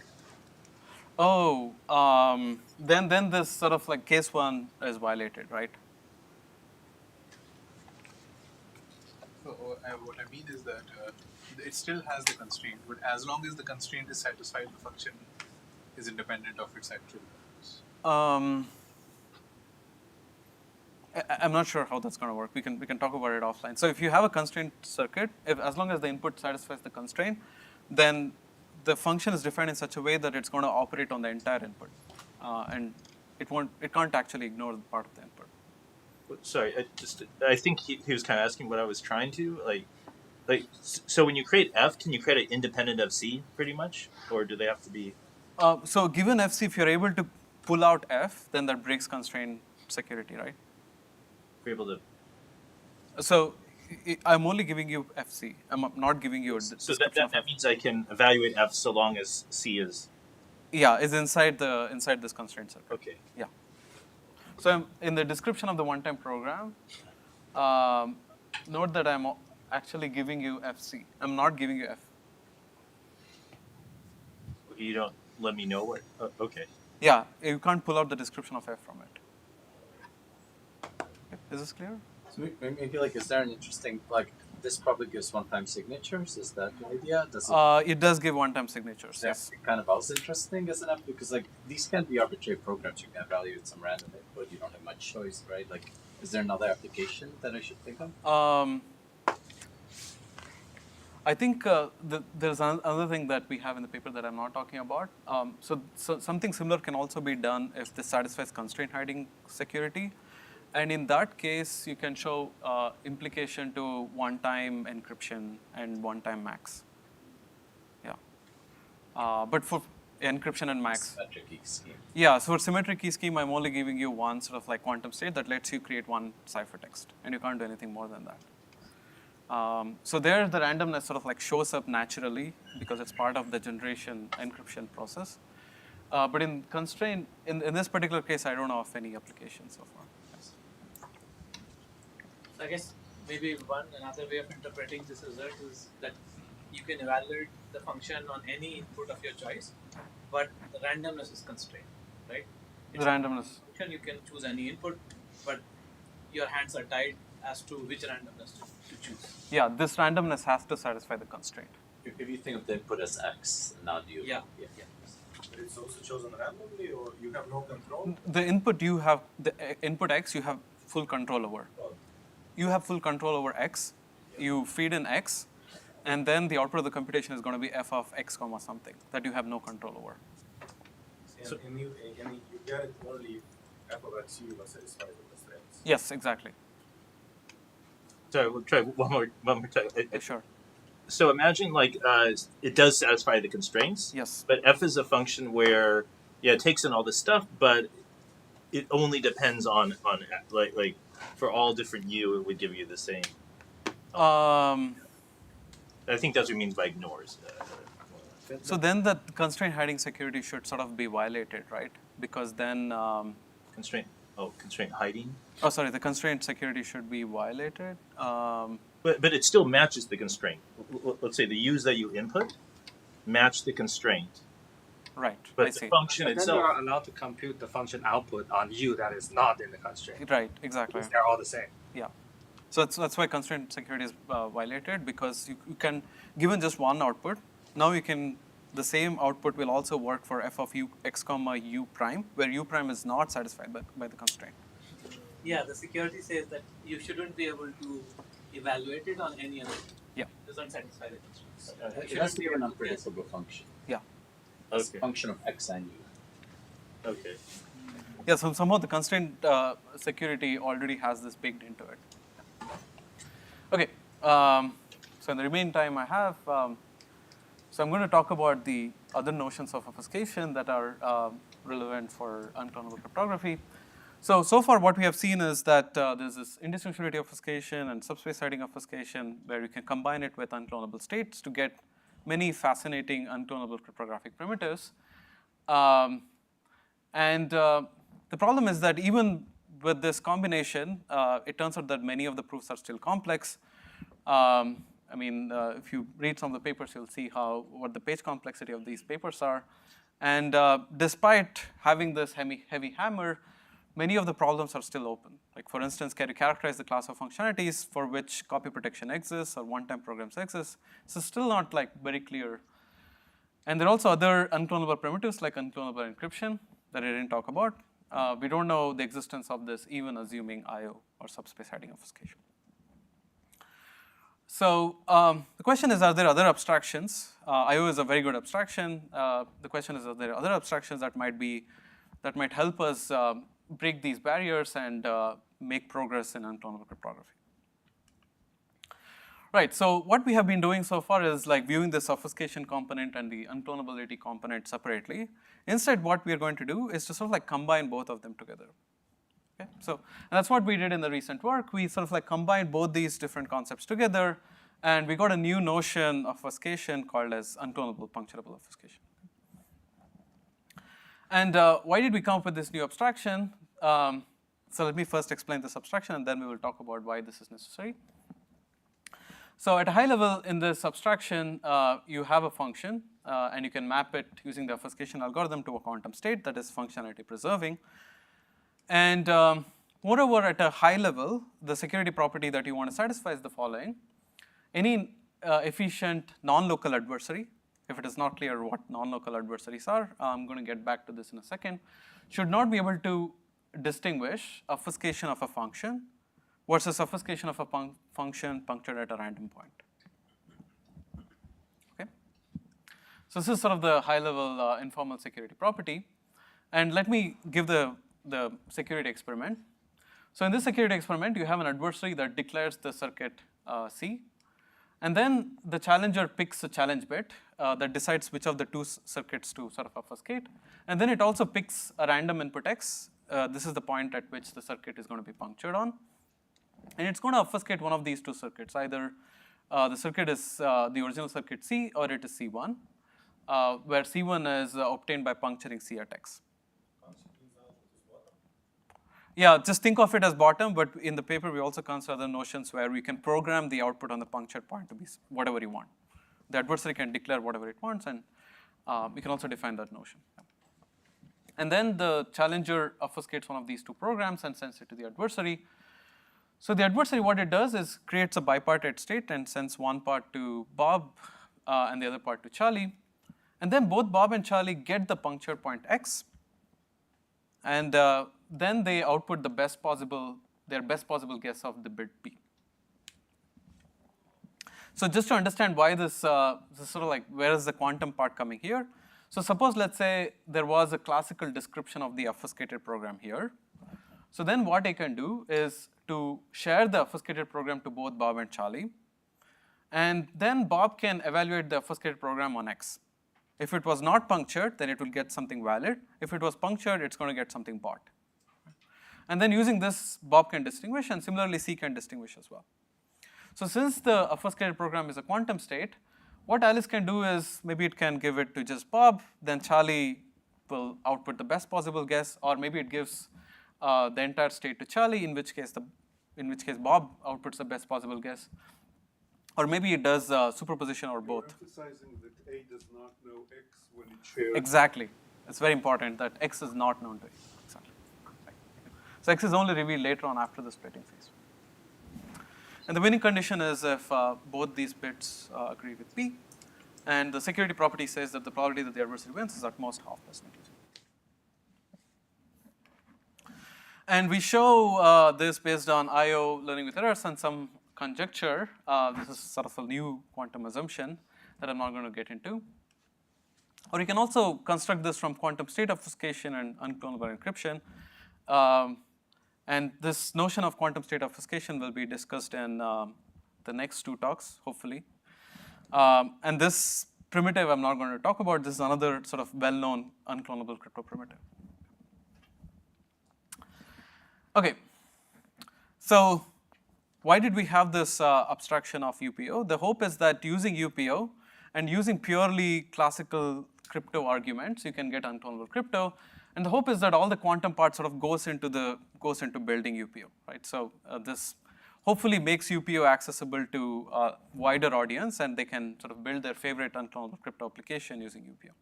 do? Then this sort of like case one is violated, right? So what I mean is that it still has the constraint, but as long as the constraint is satisfied, the function is independent of its actual values. I'm not sure how that's going to work. We can talk about it offline. So if you have a constraint circuit, as long as the input satisfies the constraint, then the function is defined in such a way that it's going to operate on the entire input, and it can't actually ignore the part of the input. Sorry, I think he was kind of asking what I was trying to so when you create f, can you create it independent of c pretty much, or do they have to be? So given fc, if you're able to pull out f, then that breaks constraint security, right? We're able to. So I'm only giving you fc. I'm not giving you a So that means I can evaluate f so long as c is. Yeah, is inside this constraint circuit. Okay. Yeah. So in the description of the one-time program, note that I'm actually giving you fc. I'm not giving you f. You don't let me know what. Okay. Yeah, you can't pull out the description of f from it. Okay. Is this clear? So maybe like, is there an interesting, like, this probably gives one-time signatures? Is that the idea? Does it? It does give one-time signatures. Yeah, Yes. kind of also interesting, isn't it? Because like these can be arbitrary programs. You can evaluate some random input. You don't have much choice, right? Like, is there another application that I should think of? I think there's another thing that we have in the paper that I'm not talking about. So something similar can also be done if this satisfies constraint hiding security. And in that case, you can show implication to one-time encryption and one-time max. Yeah. But for encryption and max. Symmetric key scheme. Yeah, so for symmetric key scheme, I'm only giving you one sort of like quantum state that lets you create one ciphertext, and you can't do anything more than that. So there, the randomness sort of like shows up naturally because it's part of the generation encryption process. But in constraint, in this particular case, I don't know of any application so far. Yes. I guess maybe another way of interpreting this result is that you can evaluate the function on any input of your choice, but the randomness is constrained, right? The randomness. Function, you can choose any input, but your hands are tied as to which randomness to choose. Yeah, this randomness has to satisfy the constraint. If you think of the input as x, not you. Yeah. But it's also chosen randomly, or you have no control? The input you have, the input x, you have full control over. You have full control over x. You feed in x, and then the output of the computation is going to be f of x comma something that you have no control over. And you get it only if f of x u was satisfied with constraints. Yes, exactly. Sorry, we'll try one more time. Sure. So imagine like it does satisfy the constraints. Yes. But f is a function where it takes in all this stuff, but it only depends on like for all different u, it would give you the same. I think that's what it means by ignores. So then the constraint hiding security should sort of be violated, right? Because then constraint hiding. Oh, sorry. The constraint security should be violated. But it still matches the constraint. Let's say the U's that you input match the constraint. Right. But I the see. function But itself. then you are allowed to compute the function output on U that is not in the constraint. Right. Exactly. Because they're all the same. Yeah. So that's why constraint security is violated, because you can, given just one output, now you can, the same output will also work for f of u x comma u prime, where u prime is not satisfied by the constraint. Yeah, the security says that you shouldn't be able to evaluate it on any other. Yeah. Doesn't satisfy the constraints. It has to be an unpredictable function. Yeah. It's a function of x and u. Okay. Yeah, so somehow the constraint security already has this baked into it. Okay, so in the remaining time I have, so I'm going to talk about the other notions of obfuscation that are relevant for unclonable cryptography. So far what we have seen is that there's this indistinguishability obfuscation and subspace hiding obfuscation, where we can combine it with unclonable states to get many fascinating unclonable cryptographic primitives. The problem is that even with this combination, it turns out that many of the proofs are still complex. If you read some of the papers, you'll see what the page complexity of these papers are. And despite having this heavy hammer, many of the problems are still open. Like for instance, can you characterize the class of functionalities for which copy protection exists or one-time programs exist? So still not like very clear. And there are also other unclonable primitives like unclonable encryption that I didn't talk about. We don't know the existence of this even assuming IO or subspace hiding obfuscation. So the question is, are there other abstractions? IO is a very good abstraction. The question is, are there other abstractions that might help us break these barriers and make progress in unclonable cryptography? Right, so what we have been doing so far is like viewing this obfuscation component and the unclonability component separately. Instead, what we are going to do is to sort of like combine both of them together. Okay, so and that's what we did in the recent work. We sort of like combined both these different concepts together, and we got a new notion of obfuscation called as unclonable puncturable obfuscation. And why did we come up with this new abstraction? So let me first explain this abstraction, and then we will talk about why this is necessary. So at a high level in this abstraction, you have a function, and you can map it using the obfuscation algorithm to a quantum state that is functionality preserving. And moreover, at a high level, the security property that you want to satisfy is the following. Any efficient non-local adversary, if it is not clear what non-local adversaries are, I'm going to get back to this in a second, should not be able to distinguish obfuscation of a function versus obfuscation of a function punctured at a random point. Okay? So this is sort of the high-level informal security property. And let me give the security experiment. So in this security experiment, you have an adversary that declares the circuit C. And then the challenger picks a challenge bit that decides which of the two circuits to sort of obfuscate. And then it also picks a random input x. This is the point at which the circuit is going to be punctured on. And it's going to obfuscate one of these two circuits. Either the circuit is the original circuit C, or it is C1, where C1 is obtained by puncturing C at x. Yeah, just think of it as bottom, but in the paper we also consider other notions where we can program the output on the punctured point to be whatever you want. The adversary can declare whatever it wants, and we can also define that notion. And then the challenger obfuscates one of these two programs and sends it to the adversary. So the adversary, what it does is creates a bipartite state and sends one part to Bob and the other part to Charlie. And then both Bob and Charlie get the punctured point x, and then they output their best possible guess of the bit b. So just to understand why this is sort of like, where is the quantum part coming here? So suppose, let's say, there was a classical description of the obfuscated program here. So then what I can do is to share the obfuscated program to both Bob and Charlie. And then Bob can evaluate the obfuscated program on x. If it was not punctured, then it will get something valid. If it was punctured, it's going to get something bought. And then using this, Bob can distinguish, and similarly C can distinguish as well. So since the obfuscated program is a quantum state, what Alice can do is maybe it can give it to just Bob, then Charlie will output the best possible guess, or maybe it gives the entire state to Charlie, in which case Bob outputs the best possible guess, or maybe it does superposition or both. You're emphasizing that A does not know X when it shares. Exactly. It's very important that X is not known to A. Exactly. So X is only revealed later on after the splitting phase. And the winning condition is if both these bits agree with P, and the security property says that the probability that the adversary wins is at most half plus negligible. And we show this based on I/O learning with errors and some conjecture. This is sort of a new quantum assumption that I'm not going to get into. Or you can also construct this from quantum state obfuscation and unclonable encryption. And this notion of quantum state obfuscation will be discussed in the next two talks, hopefully. And this primitive I'm not going to talk about. This is another sort of well-known unclonable crypto primitive. Okay, so why did we have this abstraction of UPO? The hope is that using UPO and using purely classical crypto arguments, you can get unclonable crypto. And the hope is that all the quantum part sort of goes into building UPO, right? So this hopefully makes UPO accessible to a wider audience, and they can sort of build their favorite unclonable crypto application using UPO.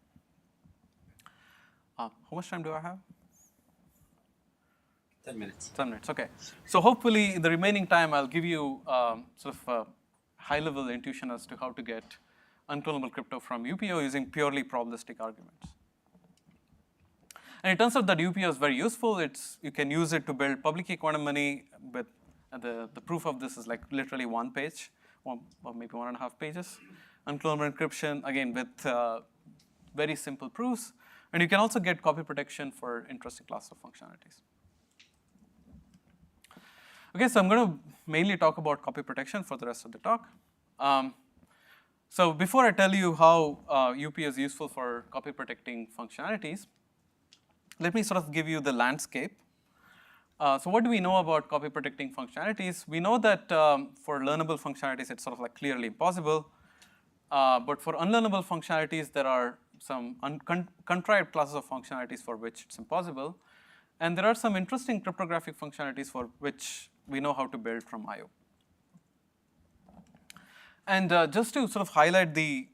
How much time do I have? 10 minutes. 10 minutes, okay. So hopefully in the remaining time, I'll give you sort of a high-level intuition as to how to get unclonable crypto from UPO using purely probabilistic arguments. And it turns out that UPO is very useful. You can use it to build public key quantum money, but the proof of this is like literally one page, or maybe 1.5 pages. Unclonable encryption, again, with very simple proofs. And you can also get copy protection for interesting class of functionalities. Okay, so I'm going to mainly talk about copy protection for the rest of the talk. So before I tell you how UPO is useful for copy protecting functionalities, let me sort of give you the landscape. So what do we know about copy protecting functionalities? We know that for learnable functionalities, it's sort of like clearly impossible. But for unlearnable functionalities, there are some contrived classes of functionalities for which it's impossible. And there are some interesting cryptographic functionalities for which we know how to build from I/O. And just to sort of highlight the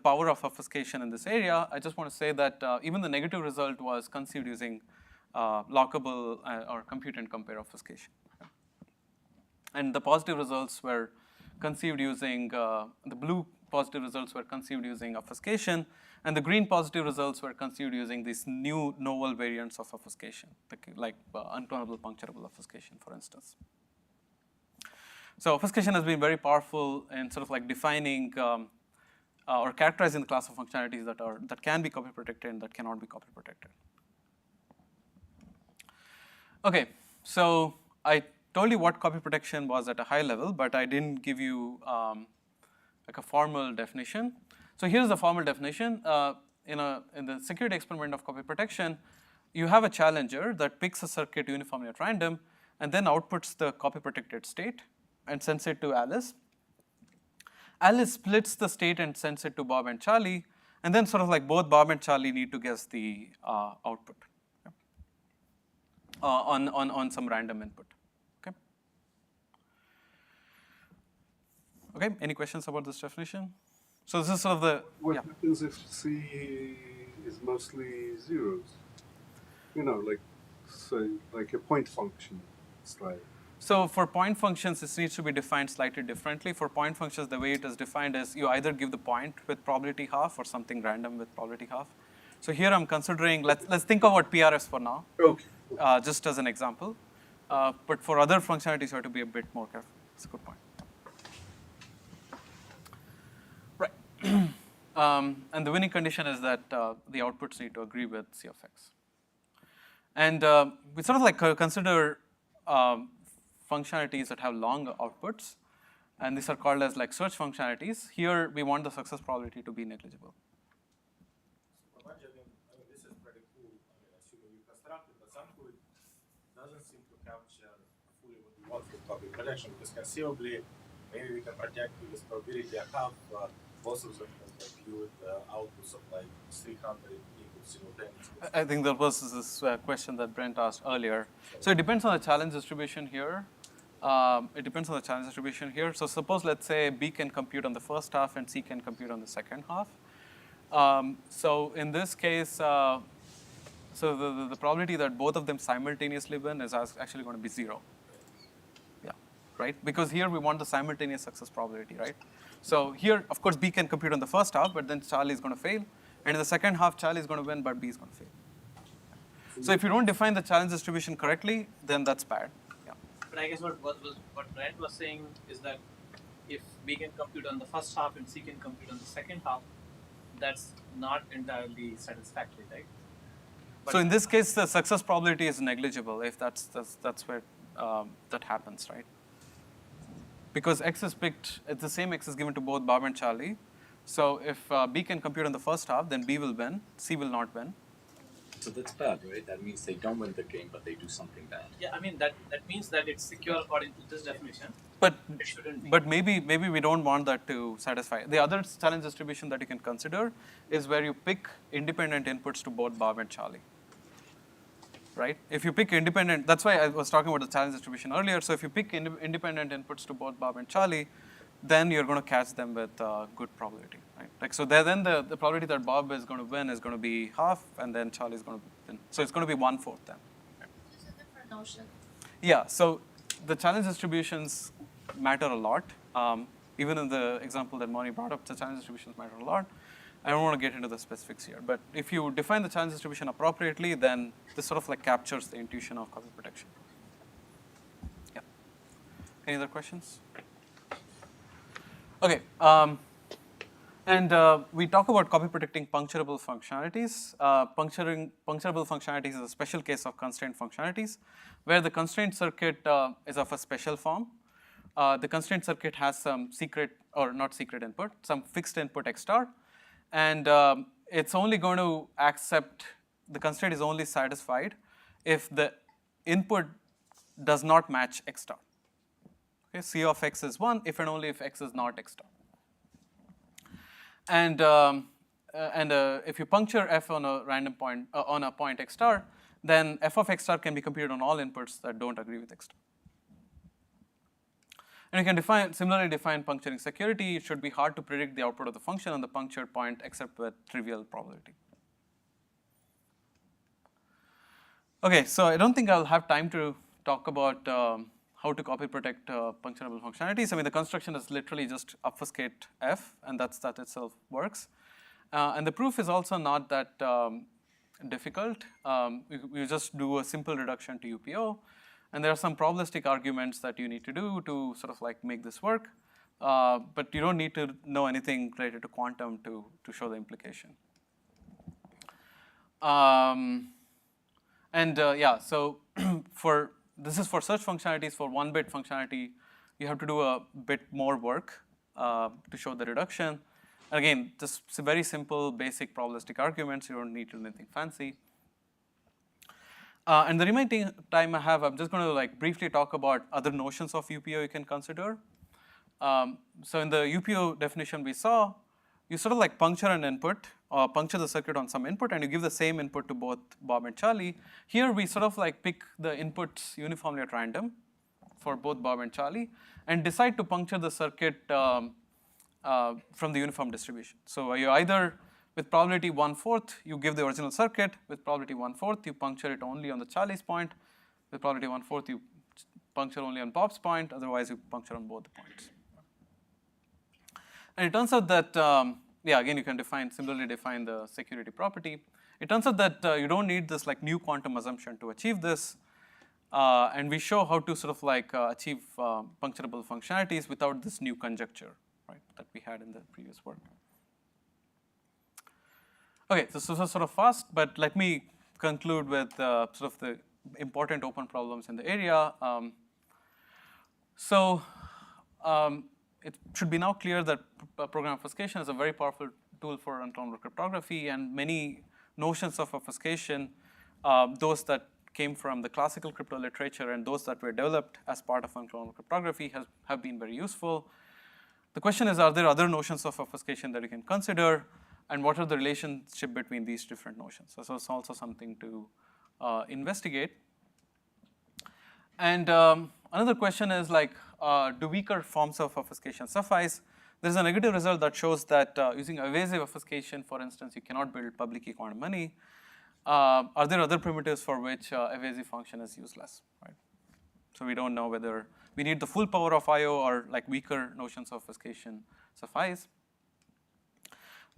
power of obfuscation in this area, I just want to say that even the negative result was conceived using lockable or compute and compare obfuscation. And the positive results were conceived using, the blue positive results were conceived using obfuscation, and the green positive results were conceived using these new novel variants of obfuscation, like unclonable puncturable obfuscation, for instance. So obfuscation has been very powerful in sort of like defining or characterizing the class of functionalities that can be copy protected and that cannot be copy protected. Okay, so I told you what copy protection was at a high level, but I didn't give you like a formal definition. So here's the formal definition. In the security experiment of copy protection, you have a challenger that picks a circuit uniformly at random and then outputs the copy protected state and sends it to Alice. Alice splits the state and sends it to Bob and Charlie, and then sort of like both Bob and Charlie need to guess the output on some random input. Okay. Okay. Any questions about this definition? So this is sort of the. What happens if C is mostly zeros? You know, like so, like a point function style. So for point functions, this needs to be defined slightly differently. For point functions, the way it is defined is you either give the point with probability half or something random with probability half. So here I'm considering, let's think about PRS for now, just as an example. But for other functionalities, you have to be a bit more careful. That's a good point. Right. And the winning condition is that the outputs need to agree with C of X. And we sort of like consider functionalities that have long outputs, and these are called as like search functionalities. Here, we want the success probability to be negligible. So Prabhanjan, I mean, this is pretty cool. I mean, assuming you construct it, but somehow it doesn't seem to capture fully what we want for copy protection, because conceivably, maybe we can project with this probability I have both of them compute outputs of like 300 inputs simultaneously. I think that was this question that Brent asked earlier. So it depends on the challenge distribution here. So suppose, let's say, B can compute on the first half and C can compute on the second half. So in this case, so the probability that both of them simultaneously win is actually going to be 0. Yeah, right? Because here we want the simultaneous success probability, right? So here, of course, B can compute on the first half, but then Charlie is going to fail. And in the second half, Charlie is going to win, but B is going to fail. So if you don't define the challenge distribution correctly, then that's bad. Yeah. But I guess what Brent was saying is that if B can compute on the first half and C can compute on the second half, that's not entirely satisfactory, right? But so in this case, the success probability is negligible if that's where that happens, right? Because X is picked, it's the same X is given to both Bob and Charlie. So if B can compute on the first half, then B will win, C will not win. So that's bad, right? That means they don't win the game, but they do something bad. yeah, I mean that means that it's secure according to this definition. But it shouldn't be. But maybe we don't want that to satisfy. The other challenge distribution that you can consider is where you pick independent inputs to both Bob and Charlie. Right? If you pick independent, that's why I was talking about the challenge distribution earlier. So if you pick independent inputs to both Bob and Charlie, then you're going to catch them with good probability, right? Like so, then the probability that Bob is going to win is going to be half, and then Charlie is going to win. So it's going to be 1/4 then. It's a different notion. Yeah. So the challenge distributions matter a lot. Even in the example that Moni brought up, the challenge distributions matter a lot. I don't want to get into the specifics here, but if you define the challenge distribution appropriately, then this sort of like captures the intuition of copy protection. Yeah. Any other questions? Okay. We talk about copy protecting puncturable functionalities. Puncturable functionalities is a special case of constraint functionalities, where the constraint circuit is of a special form. The constraint circuit has some secret, or not secret input, some fixed input X star. And it's only going to accept, the constraint is only satisfied if the input does not match X star. Okay, C of X is 1 if and only if X is not X star. And if you puncture F on a random point, on a point X star, then F of X star can be computed on all inputs that don't agree with X star. And you can similarly define puncturing security. It should be hard to predict the output of the function on the punctured point except with trivial probability. Okay, so I don't think I'll have time to talk about how to copy protect puncturable functionalities. I mean, the construction is literally just obfuscate F, and that itself works. And the proof is also not that difficult. You just do a simple reduction to UPO. And there are some probabilistic arguments that you need to do to sort of like make this work. But you don't need to know anything related to quantum to show the implication. Yeah, so this is for search functionalities. For 1-bit functionality, you have to do a bit more work to show the reduction. Again, just very simple, basic probabilistic arguments. You don't need to do anything fancy. And the remaining time I have, I'm just going to like briefly talk about other notions of UPO you can consider. So in the UPO definition we saw, you sort of like puncture an input, or puncture the circuit on some input, and you give the same input to both Bob and Charlie. Here we sort of like pick the inputs uniformly at random for both Bob and Charlie, and decide to puncture the circuit from the uniform distribution. So you either, with probability 1/4, you give the original circuit. With probability 1/4, you puncture it only on the Charlie's point. With probability 1/4, you puncture only on Bob's point. Otherwise, you puncture on both the points. And it turns out that, yeah, again, you can similarly define the security property. It turns out that you don't need this like new quantum assumption to achieve this. And we show how to sort of like achieve puncturable functionalities without this new conjecture, right, that we had in the previous work. Okay, so this was sort of fast, but let me conclude with sort of the important open problems in the area. It should be now clear that program obfuscation is a very powerful tool for unclonable cryptography, and many notions of obfuscation, those that came from the classical crypto literature and those that were developed as part of unclonable cryptography have been very useful. the question is, are there other notions of obfuscation that you can consider, and what are the relationship between these different notions? So it's also something to investigate. And another question is like, do weaker forms of obfuscation suffice? There's a negative result that shows that using evasive obfuscation, for instance, you cannot build public key quantum money. Are there other primitives for which evasive function is useless, right? So we don't know whether we need the full power of I/O or like weaker notions of obfuscation suffice.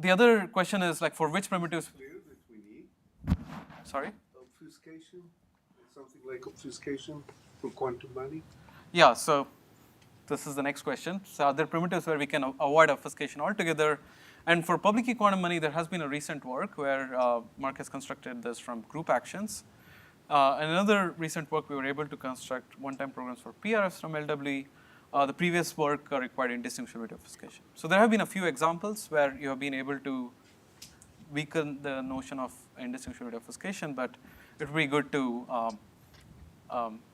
The other question is like, for which primitives? Clear that we need. Sorry? Obfuscation, something like obfuscation for quantum money. Yeah, so this is the next question. So are there primitives where we can avoid obfuscation altogether? And for public key quantum money, there has been a recent work where Mark has constructed this from group actions. And another recent work, we were able to construct one-time programs for PRFs from LWE. The previous work required indistinguishability obfuscation. So there have been a few examples where you have been able to weaken the notion of indistinguishability obfuscation, but it would be good to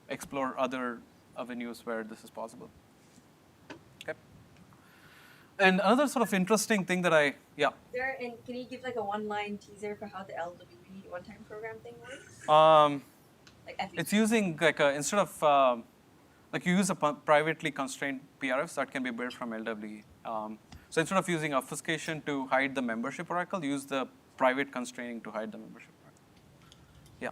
explore other avenues where this is possible. Okay. And another sort of interesting thing that And can you give like a one-line teaser for how the LWE one-time program thing works? It's using like instead of like you use a privately constrained PRFs that can be built from LWE. So instead of using obfuscation to hide the membership oracle, use the private constraining to hide the membership oracle. Yeah.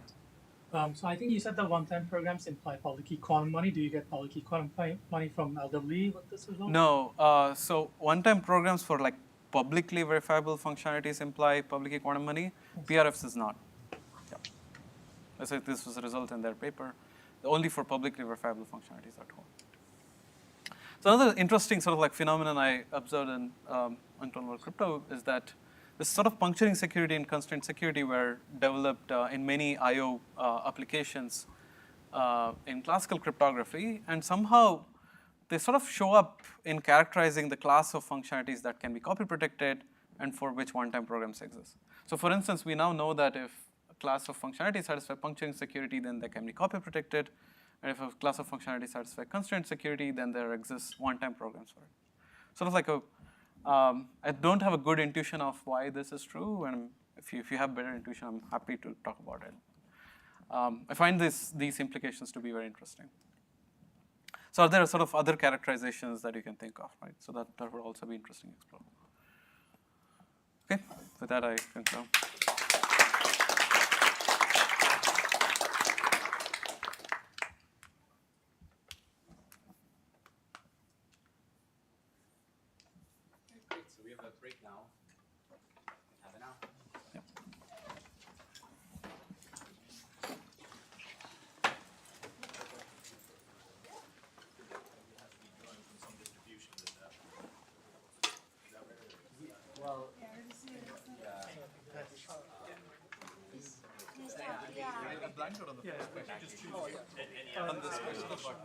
So I think you said the one-time programs imply public key quantum money. Do you get public key quantum money from LWE with this as well? No. So one-time programs for like publicly verifiable functionalities imply public key quantum money. PRFs is not. Yeah. I said this was a result in their paper. Only for publicly verifiable functionalities at home. So another interesting sort of like phenomenon I observed in Unclonable Crypto is that this sort of puncturing security and constraint security were developed in many I/O applications in classical cryptography, and somehow they sort of show up in characterizing the class of functionalities that can be copy protected and for which one-time programs exist. So for instance, we now know that if a class of functionality satisfies puncturing security, then they can be copy protected. And if a class of functionality satisfies constraint security, then there exists one-time programs for it. Sort of like I don't have a good intuition of why this is true, and if you have better intuition, I'm happy to talk about it. I find these implications to be very interesting. So there are sort of other characterizations that you can think of, right? So that would also be interesting to explore. Okay, with that I conclude. So we have a break now. Have an hour. Yep. Well, Yeah. I'm blank out on the first question. Just choose. On this question about